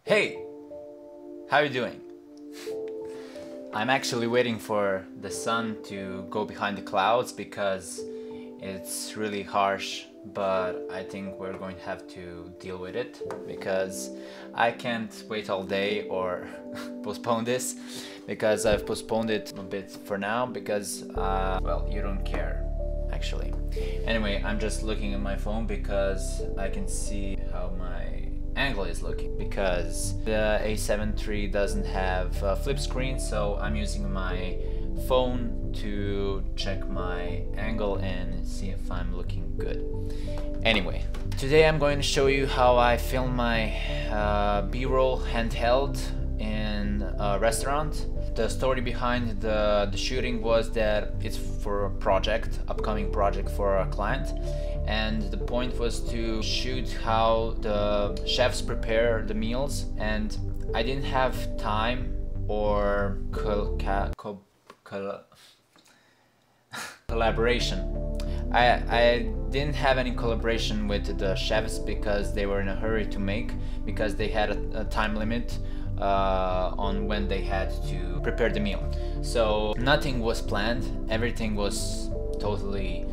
Hey, how are you doing? I'm actually waiting for the sun to go behind the clouds because it's really harsh, but I think we're going to have to deal with it because I can't wait all day or postpone this because I've postponed it a bit for now because, well, you don't care actually. Anyway, I'm just looking at my phone because I can see how my angle is looking because the A7 III doesn't have a flip screen, so I'm using my phone to check my angle and see if I'm looking good. Anyway, today I'm going to show you how I film my B-roll handheld in a restaurant. The story behind the shooting was that it's for a project, upcoming project for a client, and the point was to shoot how the chefs prepare the meals, and I didn't have time or collaboration. I didn't have any collaboration with the chefs because they were in a hurry to make, because they had a time limit on when they had to prepare the meal. So nothing was planned, everything was totally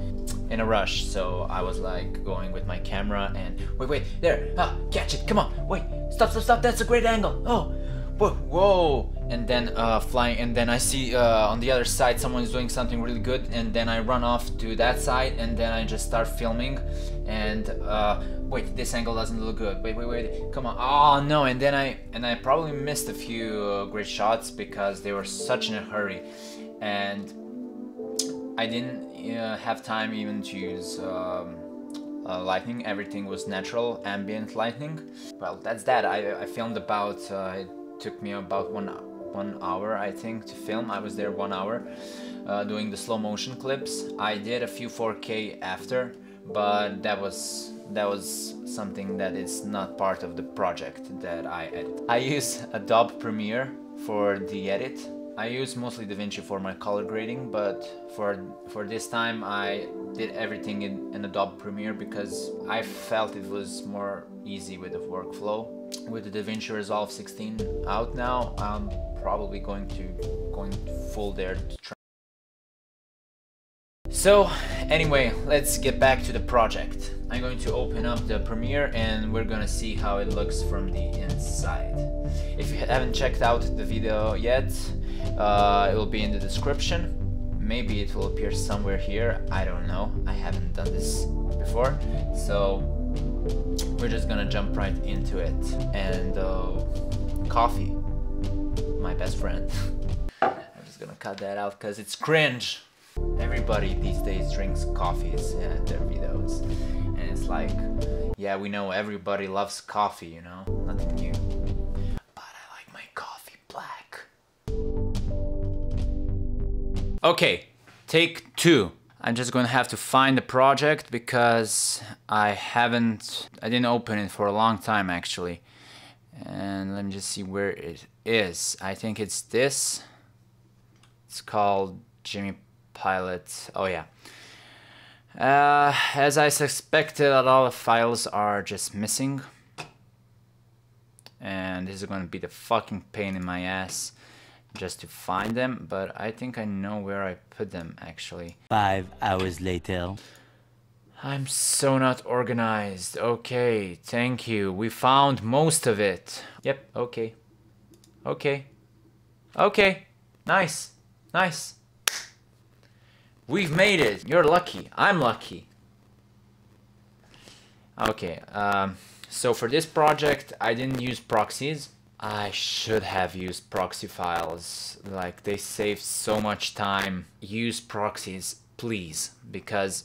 in a rush. So I was like going with my camera and wait, there, catch it, come on, wait, stop, that's a great angle, oh, whoa, and then flying, and then I see on the other side someone is doing something really good, and then I run off to that side, and then I just start filming, and wait, this angle doesn't look good, wait, come on, oh no, and then I probably missed a few great shots because they were such in a hurry, and I didn't have time even to use lighting. Everything was natural ambient lighting. Well, that's that. I filmed about it took me about one hour, I think, to film. I was there 1 hour doing the slow motion clips. I did a few 4K after, but that was something that is not part of the project that I edit. I use Adobe Premiere for the edit. I use mostly DaVinci for my color grading, but for this time I did everything in Adobe Premiere because I felt it was more easy with the workflow. With the DaVinci Resolve 16 out now, I'm probably going full there to try. So anyway, let's get back to the project. I'm going to open up the Premiere and we're gonna see how it looks from the inside. If you haven't checked out the video yet, it will be in the description. Maybe it will appear somewhere here, I don't know, I haven't done this before, so we're just gonna jump right into it. And coffee, my best friend. I'm just gonna cut that out because it's cringe. Everybody these days drinks coffees in their videos, and it's like, yeah, we know everybody loves coffee, you know, nothing new. But I like my coffee black. Okay, take 2. I'm just gonna have to find the project because I didn't open it for a long time actually. And let me just see where it is. I think it's this. It's called Jimmy Pilot. Oh yeah. As I suspected, a lot of files are just missing. And this is gonna be the fucking pain in my ass just to find them, but I think I know where I put them actually. 5 hours later. I'm so not organized. Okay, thank you. We found most of it. Yep, okay. Okay, nice. We've made it. You're lucky. I'm lucky. Okay, so for this project, I didn't use proxies. I should have used proxy files, like they save so much time. Use proxies, please, because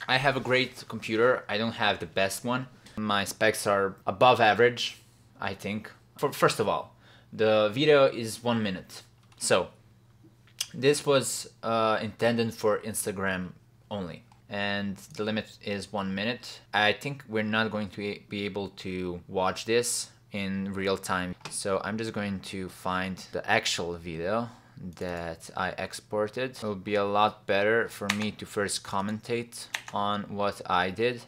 I have a great computer. I don't have the best one. My specs are above average, I think. First of all, the video is 1 minute. So this was intended for Instagram only, and the limit is 1 minute. I think we're not going to be able to watch this in real time, so I'm just going to find the actual video that I exported. It will be a lot better for me to first commentate on what I did.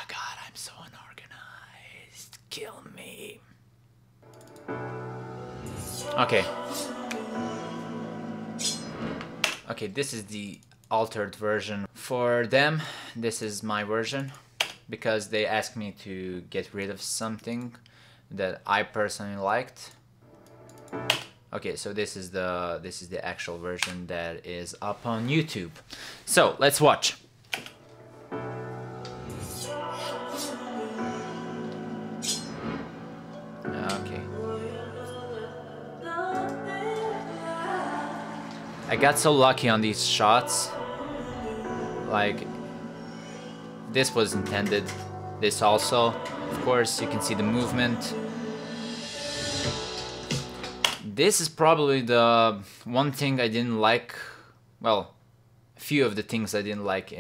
God, I'm so unorganized. Kill me. Okay. Okay, this is the altered version. For them, this is my version because they asked me to get rid of something that I personally liked. Okay, so this is the actual version that is up on YouTube. So let's watch. Okay. I got so lucky on these shots. Like, this was intended. This also, of course, you can see the movement. This is probably the one thing I didn't like. Well, a few of the things I didn't like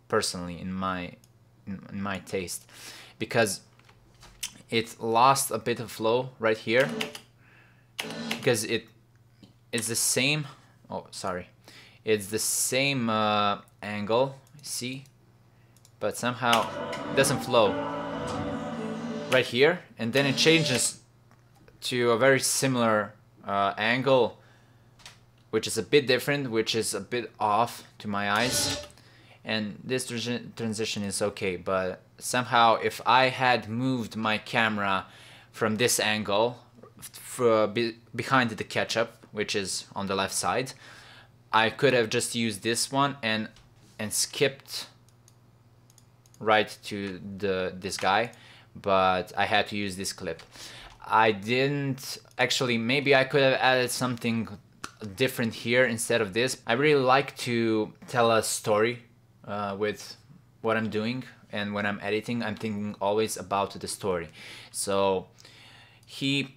personally in my taste, because it lost a bit of flow right here, because it's the same. Oh, sorry, it's the same angle. See, but somehow it doesn't flow right here, and then it changes to a very similar angle, which is a bit different, which is a bit off to my eyes. And this transition is okay, but somehow if I had moved my camera from this angle behind the ketchup, which is on the left side, I could have just used this one and skipped right to this guy, but I had to use this clip. I didn't actually. Maybe I could have added something different here instead of this. I really like to tell a story with what I'm doing, and when I'm editing, I'm thinking always about the story. So he's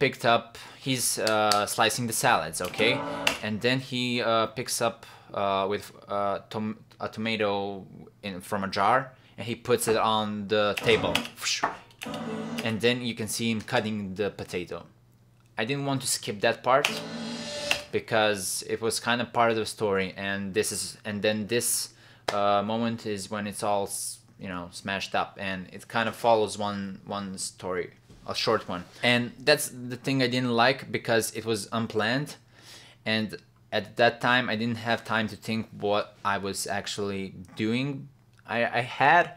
slicing the salads, okay, and then he picks up with a tomato from a jar, and he puts it on the table, and then you can see him cutting the potato. I didn't want to skip that part because it was kind of part of the story, and then this moment is when it's all, you know, smashed up, and it kind of follows one story, a short one. And that's the thing I didn't like, because it was unplanned, and at that time I didn't have time to think what I was actually doing. I had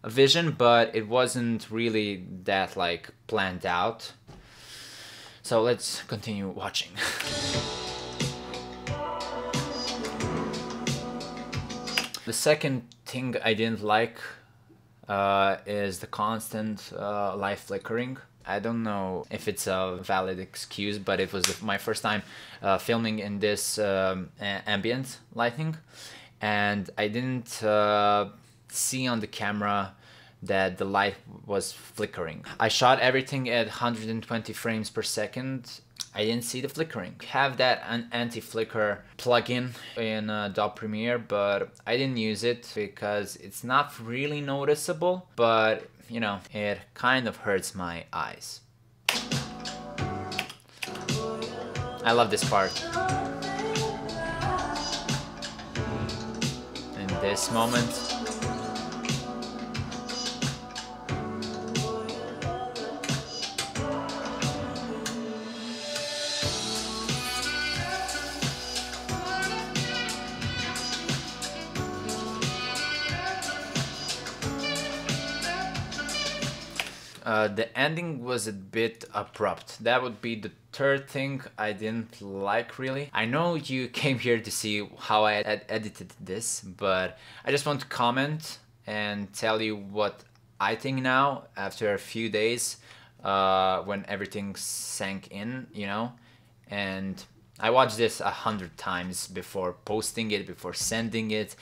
a vision, but it wasn't really that like planned out. So let's continue watching. The second thing I didn't like is the constant light flickering. I don't know if it's a valid excuse, but it was my first time filming in this ambient lighting, and I didn't see on the camera that the light was flickering. I shot everything at 120 frames per second. I didn't see the flickering. I have that anti-flicker plugin in Adobe Premiere, but I didn't use it because it's not really noticeable, but you know, it kind of hurts my eyes. I love this part. In this moment, the ending was a bit abrupt. That would be the third thing I didn't like, really. I know you came here to see how I edited this, but I just want to comment and tell you what I think now, after a few days, when everything sank in, you know. And I watched this 100 times before posting it, before sending it.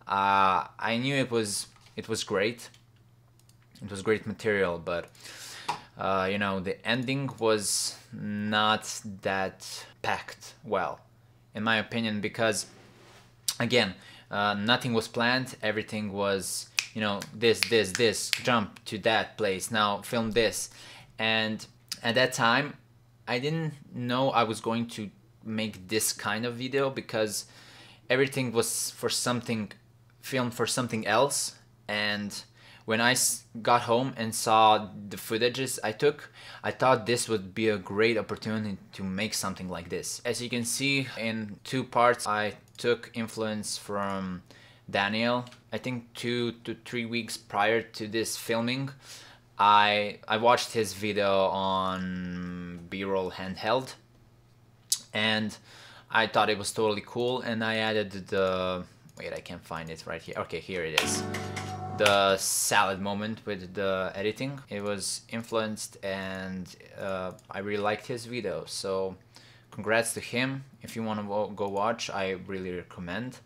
I knew it was great. It was great material, but you know, the ending was not that packed well, in my opinion, because again, nothing was planned. Everything was, you know, this, jump to that place, now film this. And at that time, I didn't know I was going to make this kind of video, because everything was filmed for something else. And When I got home and saw the footages I took, I thought this would be a great opportunity to make something like this. As you can see, in 2 parts I took influence from Daniel. I think 2 to 3 weeks prior to this filming, I watched his video on B-roll Handheld, and I thought it was totally cool, and I added the... wait, I can't find it right here. Okay, here it is. The salad moment with the editing. It was influenced, and I really liked his video, so congrats to him. If you want to go watch, I really recommend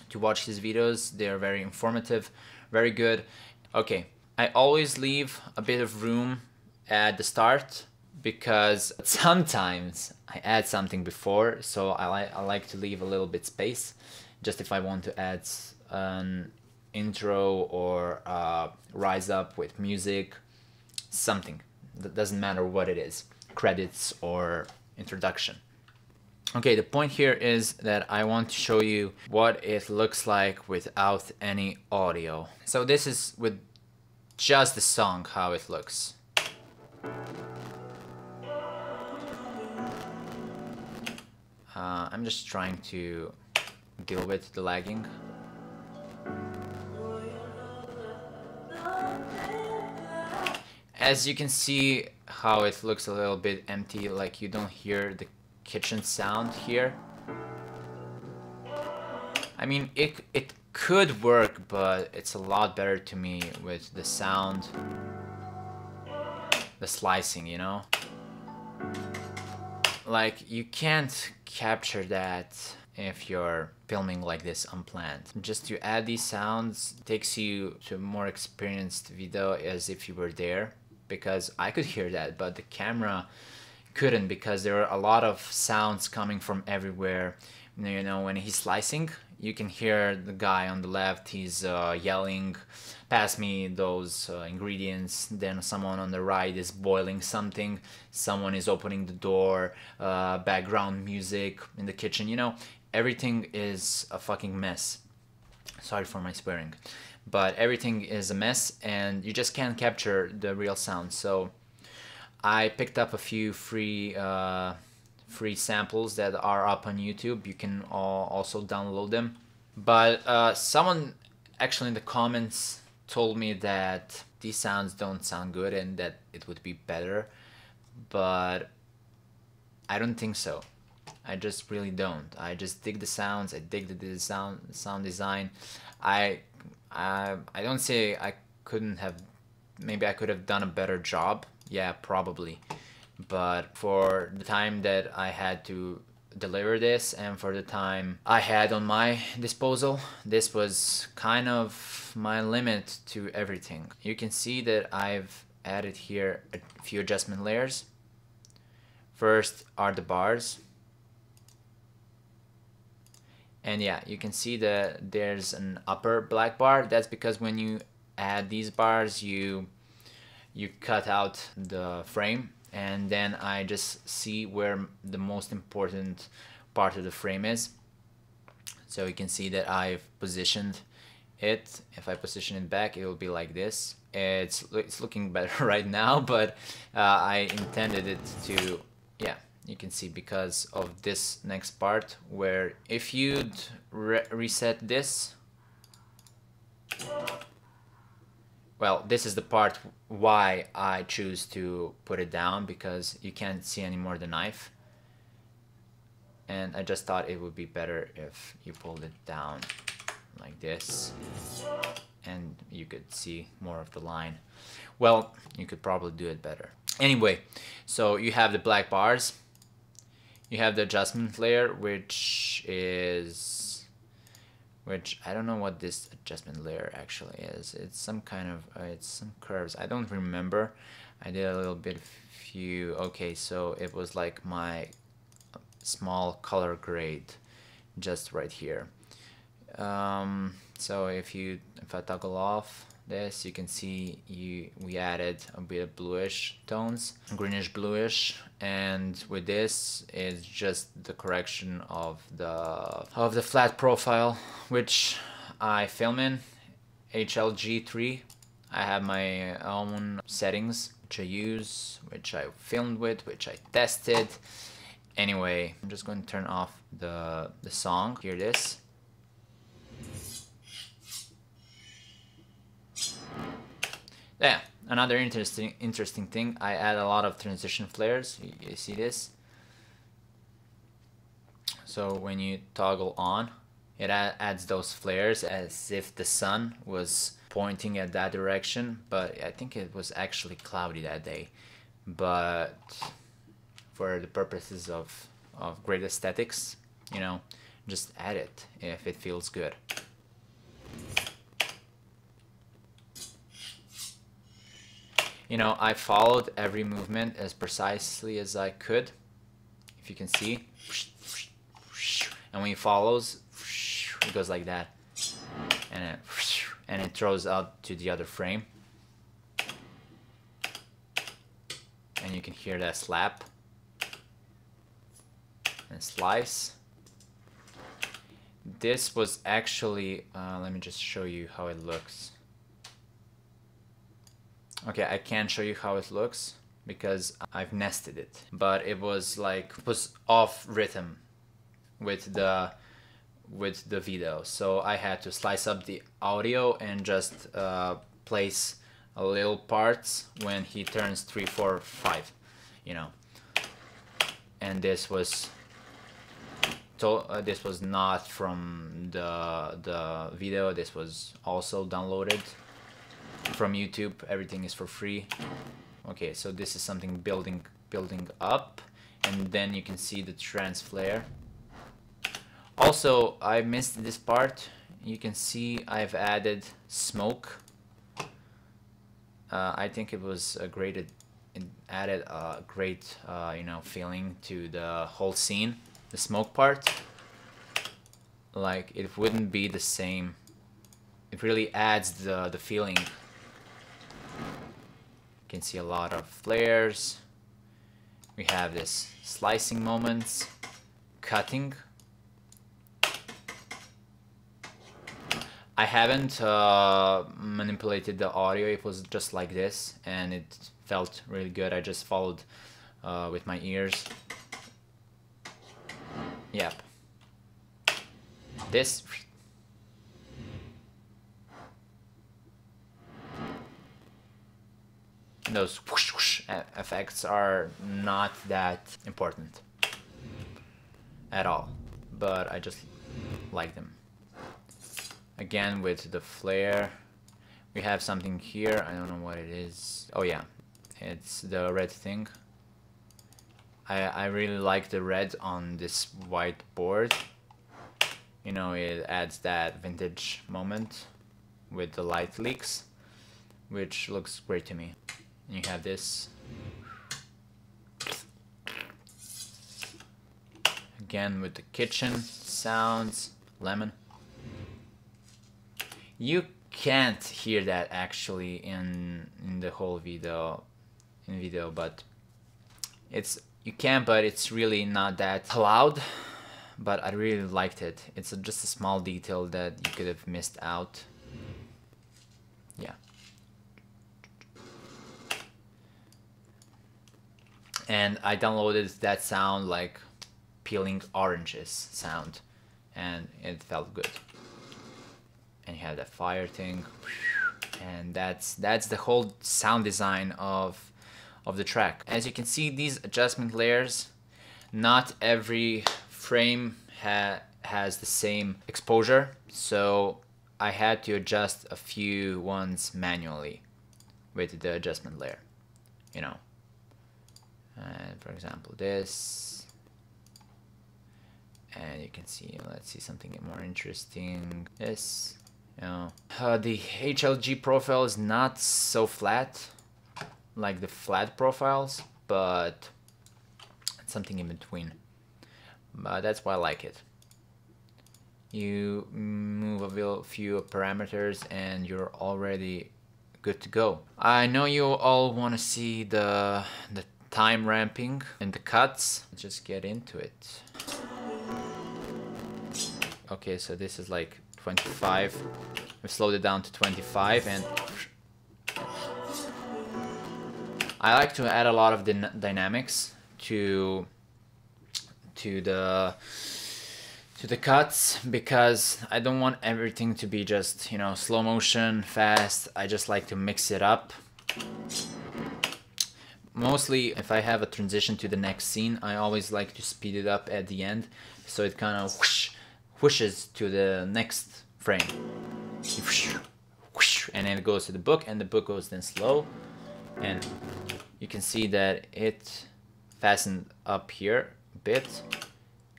to watch his videos. They're very informative, very good. Okay, I always leave a bit of room at the start because sometimes I add something before, so I like to leave a little bit space, just if I want to add an intro or rise up with music, something. That doesn't matter what it is, credits or introduction. Okay, the point here is that I want to show you what it looks like without any audio. So this is with just the song, how it looks. I'm just trying to deal with the lagging. As you can see how it looks a little bit empty, like you don't hear the kitchen sound here. I mean, it could work, but it's a lot better to me with the sound, the slicing, you know? Like, you can't capture that if you're filming like this unplanned. Just to add these sounds takes you to a more experienced video, as if you were there, because I could hear that, but the camera couldn't, because there were a lot of sounds coming from everywhere. You know, when he's slicing, you can hear the guy on the left, he's yelling, pass me those ingredients. Then someone on the right is boiling something, someone is opening the door, background music in the kitchen, you know, everything is a fucking mess. Sorry for my swearing, but everything is a mess and you just can't capture the real sound. So I picked up a few free samples that are up on YouTube. You can also download them. But someone actually in the comments told me that these sounds don't sound good and that it would be better, but I don't think so. I just really don't. I just dig the sounds. I dig the sound design. I don't say I couldn't have. Maybe I could have done a better job. Yeah, probably. But for the time that I had to deliver this and for the time I had on my disposal, this was kind of my limit to everything. You can see that I've added here a few adjustment layers. First are the bars. And yeah, you can see that there's an upper black bar. That's because when you add these bars, you cut out the frame, and then I just see where the most important part of the frame is. So you can see that I've positioned it. If I position it back, it will be like this. It's looking better right now, but I intended it to, yeah, you can see because of this next part, where if you'd reset this, well, this is the part why I choose to put it down, because you can't see anymore the knife. And I just thought it would be better if you pulled it down like this and you could see more of the line. Well, you could probably do it better. Anyway, so you have the black bars. You have the adjustment layer, which I don't know what this adjustment layer actually is. It's some kind of, it's some curves. I don't remember. I did a little bit few. Okay, so it was like my small color grade just right here. So if I toggle off this, you can see we added a bit of bluish tones, greenish bluish, and with this is just the correction of the flat profile, which I film in, HLG3. I have my own settings which I use, which I filmed with, which I tested. Anyway, I'm just going to turn off the song. Hear this. Yeah, another interesting thing. I add a lot of transition flares. You see this? So when you toggle on, it adds those flares as if the sun was pointing at that direction, but I think it was actually cloudy that day. But for the purposes of great aesthetics, you know, just add it if it feels good. You know, I followed every movement as precisely as I could, if you can see. And when he follows, it goes like that, and it throws out to the other frame, and you can hear that slap and slice. This was actually, let me just show you how it looks. Okay, I can't show you how it looks because I've nested it, but it was like, it was off rhythm with the video, so I had to slice up the audio and just place a little parts when he turns 3, 4, 5, you know. And this was not from the video. This was also downloaded from YouTube. Everything is for free. Okay, so this is something building up, and then you can see the trans flare. Also, I missed this part. You can see I've added smoke. I think it was a great, it added a great you know, feeling to the whole scene. The smoke part, like, it wouldn't be the same. It really adds the feeling. You can see a lot of flares. We have this slicing moments, cutting. I haven't manipulated the audio. It was just like this, and it felt really good. I just followed with my ears. Yep. This. Those whoosh, whoosh effects are not that important at all, but I just like them. Again, with the flare, we have something here. I don't know what it is. Oh yeah, it's the red thing. I really like the red on this white board. You know, it adds that vintage moment with the light leaks, which looks great to me. And you have this. Again with the kitchen sounds, lemon. You can't hear that actually in the whole video, but you can, but it's really not that loud. But I really liked it. It's just a small detail that you could have missed out. Yeah. And I downloaded that sound, like peeling oranges sound, and it felt good. And you have that fire thing, and that's the whole sound design of the track. As you can see, these adjustment layers, not every frame has the same exposure, so I had to adjust a few ones manually with the adjustment layer, you know. And for example, this, and you can see, let's see something more interesting. This, you know, the HLG profile is not so flat like the flat profiles, but it's something in between. But that's why I like it. You move a few parameters and you're already good to go. I know you all want to see the time ramping and the cuts. Let's just get into it. Okay, so this is like 25. We slowed it down to 25, and I like to add a lot of dynamics to the cuts, because I don't want everything to be just, you know, slow motion, fast. I just like to mix it up. Mostly if I have a transition to the next scene, I always like to speed it up at the end, so it kind of whooshes to the next frame. And then it goes to the book, and the book goes then slow, and you can see that it fastened up here a bit,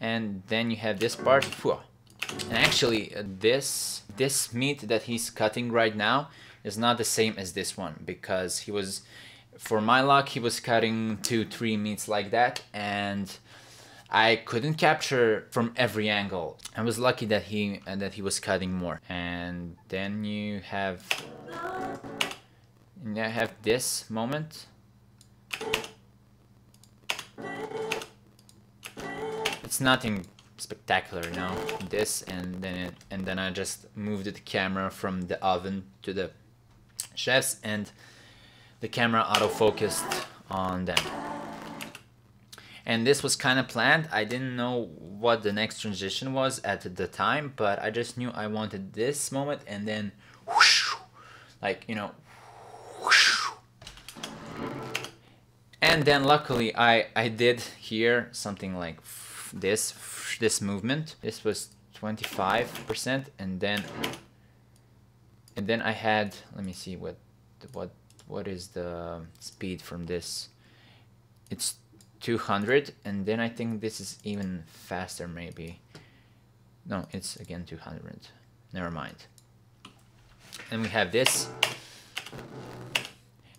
and then you have this part. And actually this meat that he's cutting right now is not the same as this one, because he was, for my luck, he was cutting 2-3 meats like that, and I couldn't capture from every angle. I was lucky that he was cutting more. And then you have this moment. It's nothing spectacular, you know. This, and then I just moved the camera from the oven to the chefs, and the camera autofocused on them. And this was kind of planned. I didn't know what the next transition was at the time, but I just knew I wanted this moment, and then whoosh, like, you know, whoosh. And then luckily I did hear something like this movement. This was 25%, and then I had, let me see what is the speed from this. It's 200, and then I think this is even faster, maybe. No, it's again 200. Never mind. And we have this.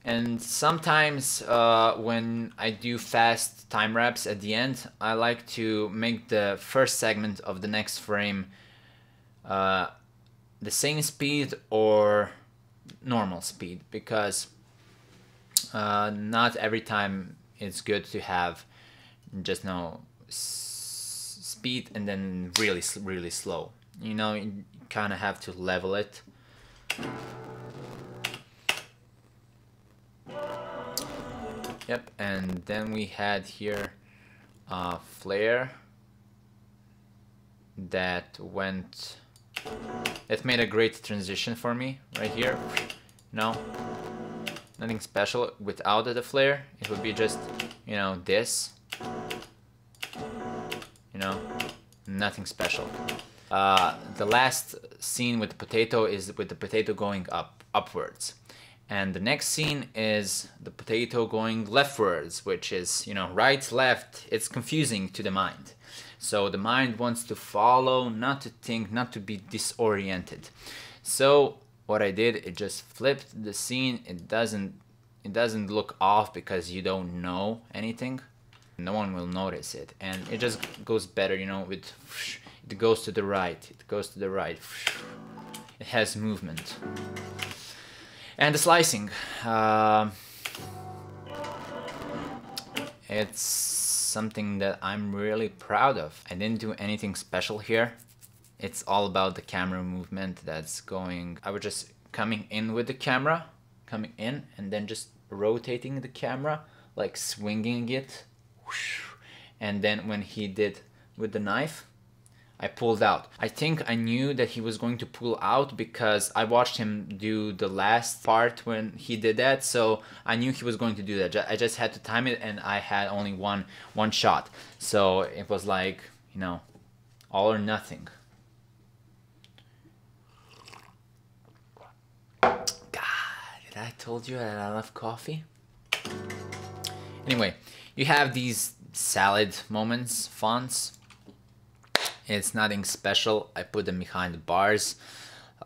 And sometimes when I do fast time wraps at the end, I like to make the first segment of the next frame the same speed or normal speed, because not every time it's good to have just no speed and then really slow. You know, you kind of have to level it. Yep, and then we had here a flare that went, it made a great transition for me right here. No, nothing special. Without the flare, it would be just, you know, this, you know, nothing special. The last scene with the potato is with the potato going upwards. And the next scene is the potato going leftwards, which is, you know, right, left. It's confusing to the mind. So the mind wants to follow, not to think, not to be disoriented. So what I did, it just flipped the scene. It doesn't look off because you don't know anything. No one will notice it. And it just goes better, you know, with, it goes to the right, it goes to the right. It has movement. And the slicing, it's something that I'm really proud of. I didn't do anything special here. It's all about the camera movement that's going. I was just coming in with the camera, coming in, and then just rotating the camera, like swinging it. And then when he did with the knife, I pulled out. I think I knew that he was going to pull out because I watched him do the last part when he did that, so I knew he was going to do that. I just had to time it, and I had only one shot. So it was like, you know, all or nothing. God, did I told you that I love coffee? Anyway, you have these salad moments, fonts. It's nothing special. I put them behind the bars.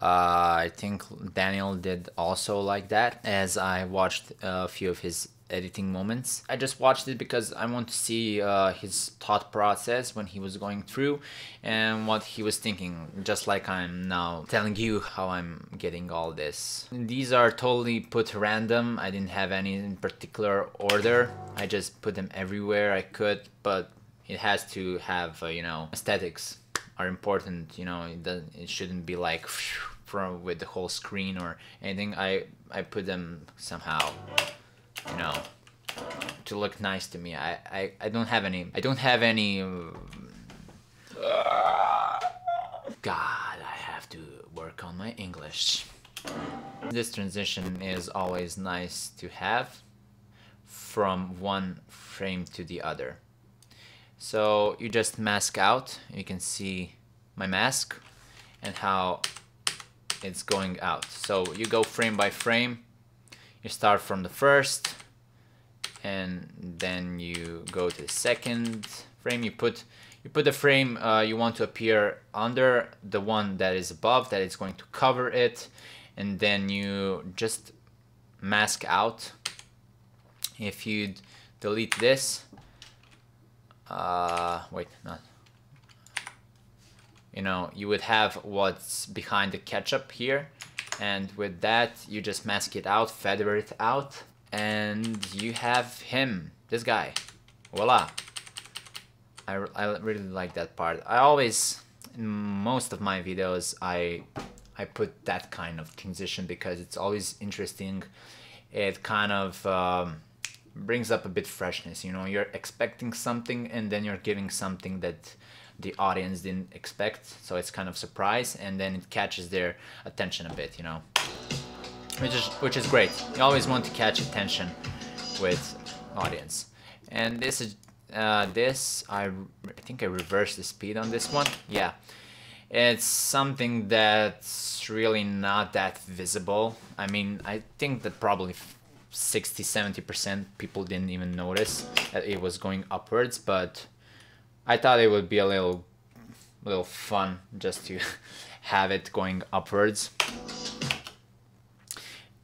I think Daniel did also like that, as I watched a few of his editing moments. I just watched it because I want to see his thought process when he was going through and what he was thinking, just like I'm now telling you how I'm getting all this. These are totally put random. I didn't have any in particular order. I just put them everywhere I could, but it has to have, you know, aesthetics. are important. You know, it shouldn't be like from with the whole screen or anything. I put them somehow, you know, to look nice to me. I don't have any. God, I have to work on my English. This transition is always nice to have from one frame to the other. So you just mask out. You can see my mask and how it's going out. So you go frame by frame. You start from the first, and then you go to the second frame. You put the frame you want to appear under the one that is above, that is going to cover it, and then you just mask out. If you delete this, wait, not. You know, you would have what's behind the ketchup here, and with that you just mask it out, feather it out, and you have him, this guy. Voila. I really like that part. I always, in most of my videos, I put that kind of transition because it's always interesting. It kind of brings up a bit freshness, you know. You're expecting something and then you're giving something that the audience didn't expect, so it's kind of surprise, and then it catches their attention a bit, you know, which is great. You always want to catch attention with audience. And this is I think I reversed the speed on this one. Yeah, it's something that's really not that visible. I mean, I think that probably 60-70% people didn't even notice that it was going upwards, but I thought it would be a little fun just to have it going upwards.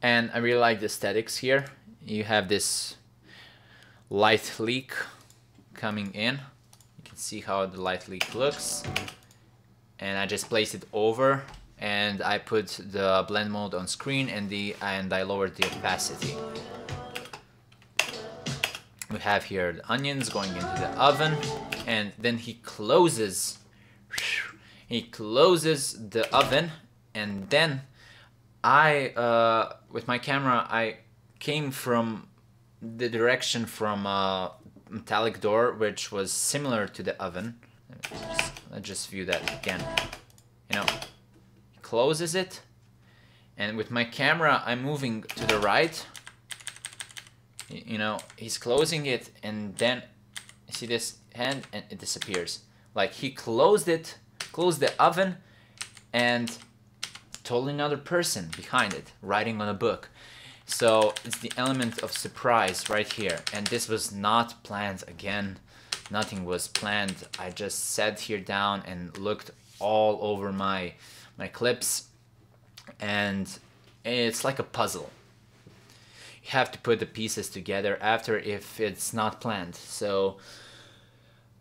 And I really like the aesthetics here. You have this light leak coming in. You can see how the light leak looks. And I just placed it over, and I put the blend mode on screen, and I lowered the opacity. We have here the onions going into the oven, and then he closes the oven, and then with my camera, I came from the direction from a metallic door, which was similar to the oven. Let's just view that again. You know, he closes it, and with my camera, I'm moving to the right. You know, he's closing it, and then you see this hand, and it disappears. Like, he closed the oven, and told another person behind it, writing on a book. So it's the element of surprise right here, and this was not planned. Again, nothing was planned. I just sat here down and looked all over my clips, and it's like a puzzle. You have to put the pieces together after if it's not planned. So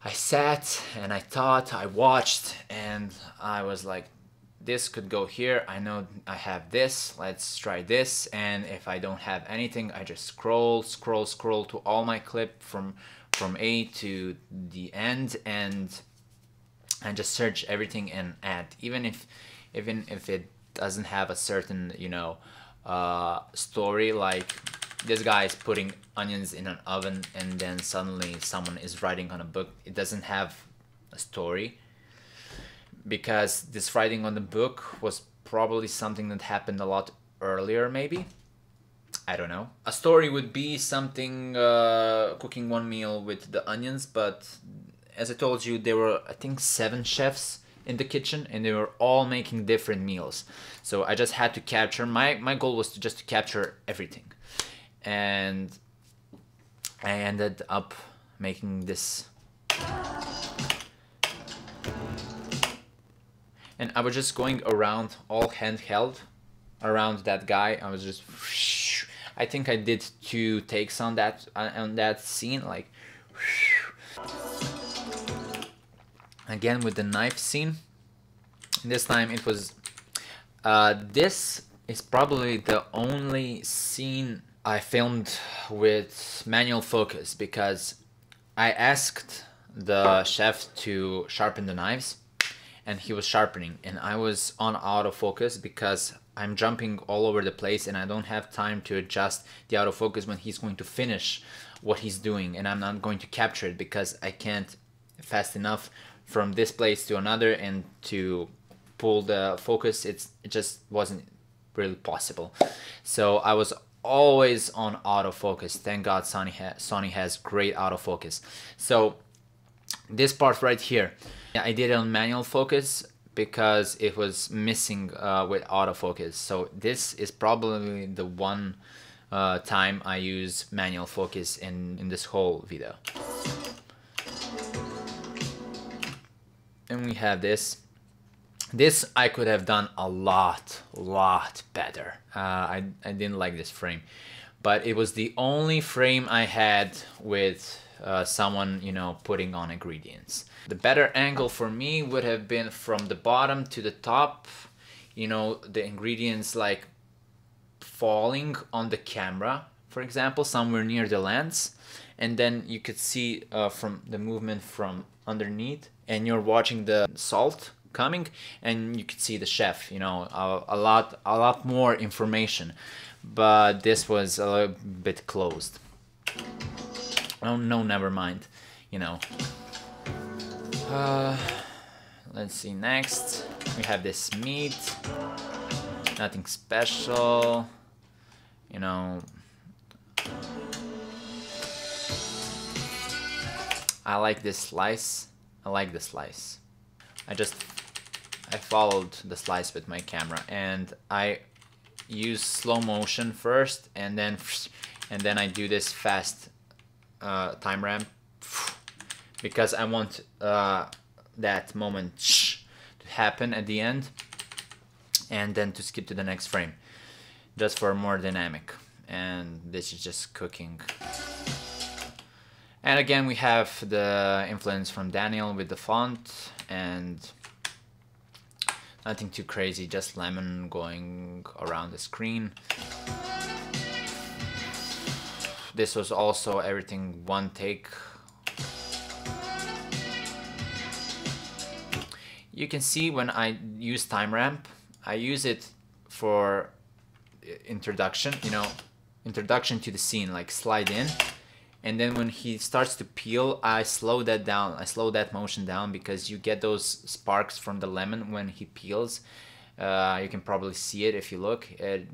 I sat and I thought, I watched, and I was like, this could go here. I know I have this. Let's try this. And if I don't have anything, I just scroll to all my clip from A to the end, and just search everything and add. Even if it doesn't have a certain, you know, story, like this guy is putting onions in an oven and then suddenly someone is writing on a book. It doesn't have a story, because this writing on the book was probably something that happened a lot earlier, maybe. I don't know. A story would be something, cooking one meal with the onions, but as I told you, there were, I think, 7 chefs in the kitchen, and they were all making different meals. So I just had to capture, my goal was just to capture everything. And I ended up making this. And I was just going around all handheld around that guy. I was just, I think I did 2 takes on that scene, like again with the knife scene. This time it was this is probably the only scene I filmed with manual focus, because I asked the chef to sharpen the knives, and he was sharpening, and I was on autofocus because I'm jumping all over the place and I don't have time to adjust the autofocus when he's going to finish what he's doing, and I'm not going to capture it because I can't fast enough from this place to another and to pull the focus. It just wasn't really possible. So I was always on autofocus. Thank God Sony has great autofocus. So this part right here, I did it on manual focus because it was missing with autofocus. So this is probably the one time I use manual focus in this whole video. And we have this. This I could have done a lot better. I didn't like this frame, but it was the only frame I had with someone, you know, putting on ingredients. The better angle for me would have been from the bottom to the top, you know, the ingredients like falling on the camera, for example, somewhere near the lens, and then you could see from the movement from underneath, and you're watching the salt coming, and you could see the chef, you know, a lot more information. But this was a little bit closed. Oh no, never mind, you know. Let's see, next we have this meat. Nothing special, you know. I like this slice. I like the slice. I followed the slice with my camera, and I use slow motion first, and then I do this fast time ramp because I want that moment to happen at the end, and then to skip to the next frame, just for more dynamic. And this is just cooking. And again, we have the influence from Daniel with the font, and nothing too crazy, just lemon going around the screen. This was also everything one take. You can see when I use time ramp, I use it for introduction, you know, introduction to the scene, like slide in. And then when he starts to peel, I slow that down. I slow that motion down because you get those sparks from the lemon when he peels. You can probably see it if you look. You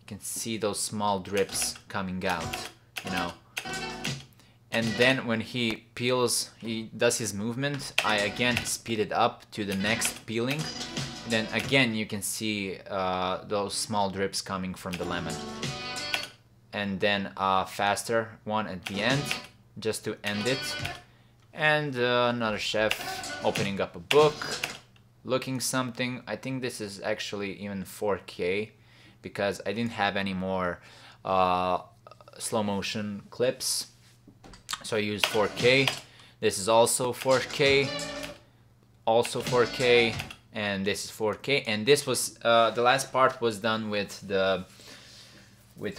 can see those small drips coming out, you know. And then when he peels, he does his movement. I again speed it up to the next peeling. Then again, you can see those small drips coming from the lemon. And then a faster one at the end, just to end it. And another chef opening up a book, looking something. I think this is actually even 4K because I didn't have any more slow motion clips. So I used 4K. This is also 4K, also 4K, and this is 4K. And this was the last part was done with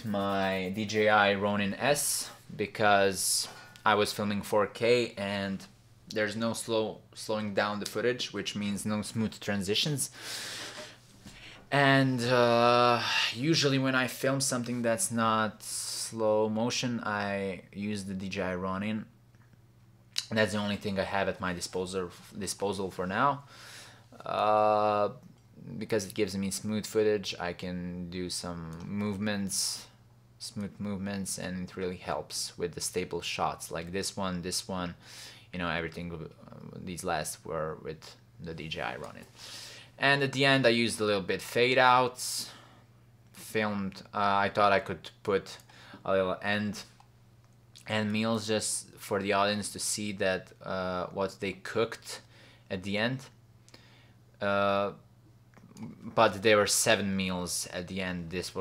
my DJI Ronin S because I was filming 4K and there's no slowing down the footage, which means no smooth transitions. And usually when I film something that's not slow motion, I use the DJI Ronin. That's the only thing I have at my disposal for now. Because it gives me smooth footage, I can do some movements, smooth movements, and it really helps with the stable shots like this one, you know, everything. These last were with the DJI Ronin. And at the end I used a little bit fade outs, filmed. I thought I could put a little end meals just for the audience to see that what they cooked at the end. But there were 7 meals at the end. These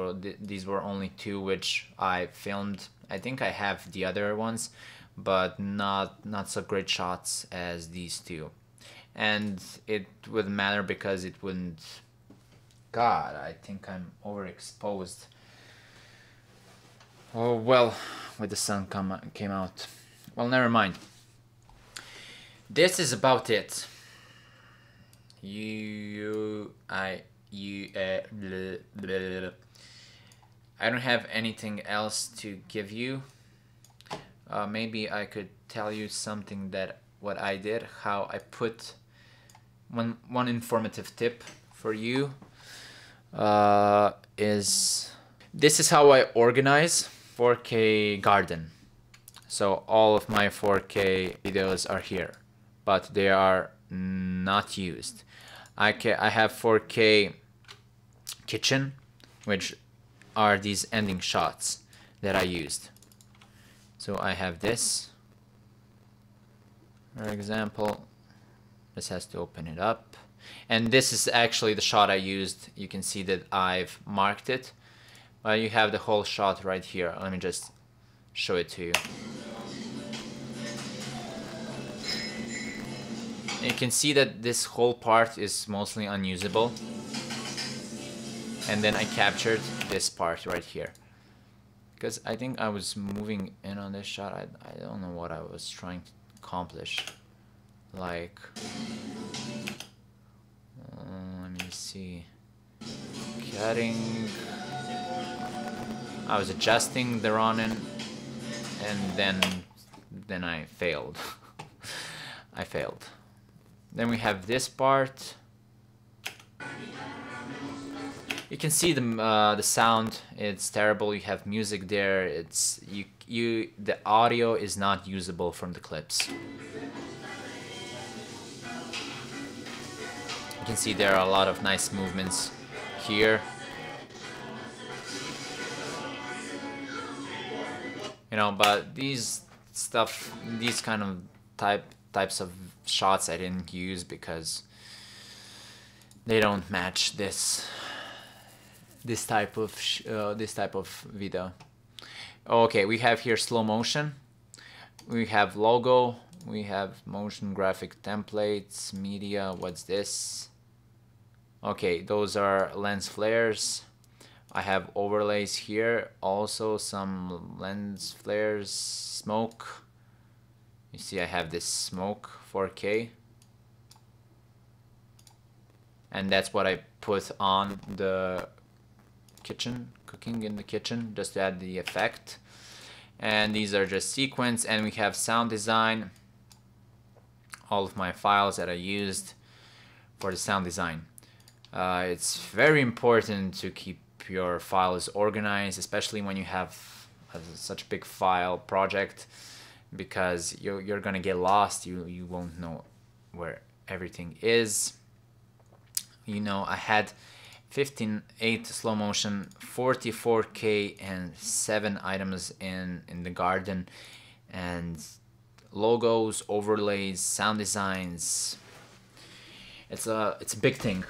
were only 2 which I filmed. I think I have the other ones, but not so great shots as these 2. And it wouldn't matter because it wouldn't. God, I think I'm overexposed. Oh well, when the sun came out. Well, never mind. This is about it. I don't have anything else to give you. Maybe I could tell you something that what I did, how I put one informative tip for you is this is how I organize 4K garden. So all of my 4K videos are here, but they are not used. I have 4K kitchen, which are these ending shots that I used. So I have this, for example. This has to open it up. And this is actually the shot I used. You can see that I've marked it. But you have the whole shot right here. Let me just show it to you. You can see that this whole part is mostly unusable. And then I captured this part right here. Because I think I was moving in on this shot. I don't know what I was trying to accomplish. Like, let me see. Cutting. I was adjusting the Ronin, and then I failed. I failed. Then we have this part. You can see the sound. It's terrible. You have music there. It's the audio is not usable from the clips. You can see there are a lot of nice movements here. You know, but these kind of types of shots I didn't use because they don't match this type of video. Okay, we have here slow motion. We have logo. We have motion graphic templates, media. What's this? Okay, those are lens flares. I have overlays here, also some lens flares, smoke. You see I have this smoke 4K. And that's what I put on the kitchen, cooking in the kitchen, just to add the effect. And these are just sequence, and we have sound design. All of my files that I used for the sound design. It's very important to keep your files organized, especially when you have such a big file project, because you're gonna get lost. You won't know where everything is. You know, I had 15:8 slow motion, 44K, and 7 items in the garden, and logos, overlays, sound designs. It's a big thing.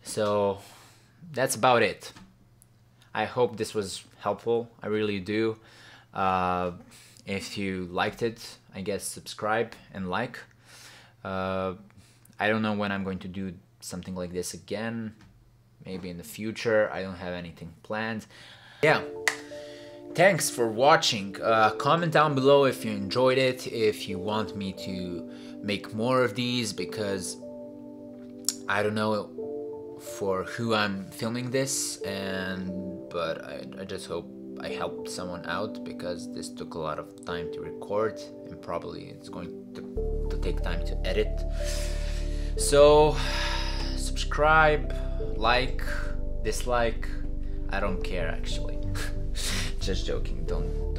So that's about it. I hope this was helpful. I really do. If you liked it, I guess subscribe and like. I don't know when I'm going to do something like this again. Maybe in the future. I don't have anything planned. Yeah. Thanks for watching. Comment down below if you enjoyed it, if you want me to make more of these, because I don't know for who I'm filming this, but I just hope I helped someone out, because this took a lot of time to record and probably it's going to take time to edit. So subscribe, like, dislike, I don't care actually. Just joking, don't